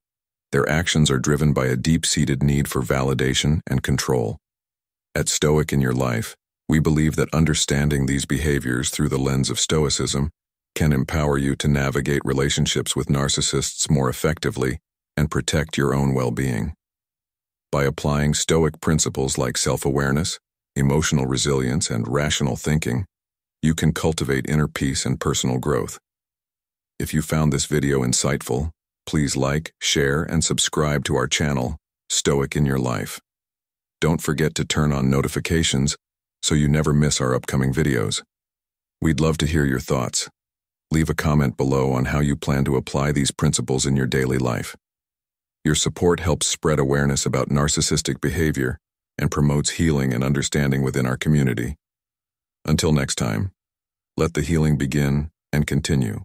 their actions are driven by a deep-seated need for validation and control. At Stoic In Your Life, we believe that understanding these behaviors through the lens of Stoicism can empower you to navigate relationships with narcissists more effectively and protect your own well-being. By applying Stoic principles like self-awareness, emotional resilience, and rational thinking, you can cultivate inner peace and personal growth. If you found this video insightful, please like, share, and subscribe to our channel, Stoic In Your Life. Don't forget to turn on notifications so you never miss our upcoming videos. We'd love to hear your thoughts. Leave a comment below on how you plan to apply these principles in your daily life. Your support helps spread awareness about narcissistic behavior and promotes healing and understanding within our community. Until next time, let the healing begin and continue.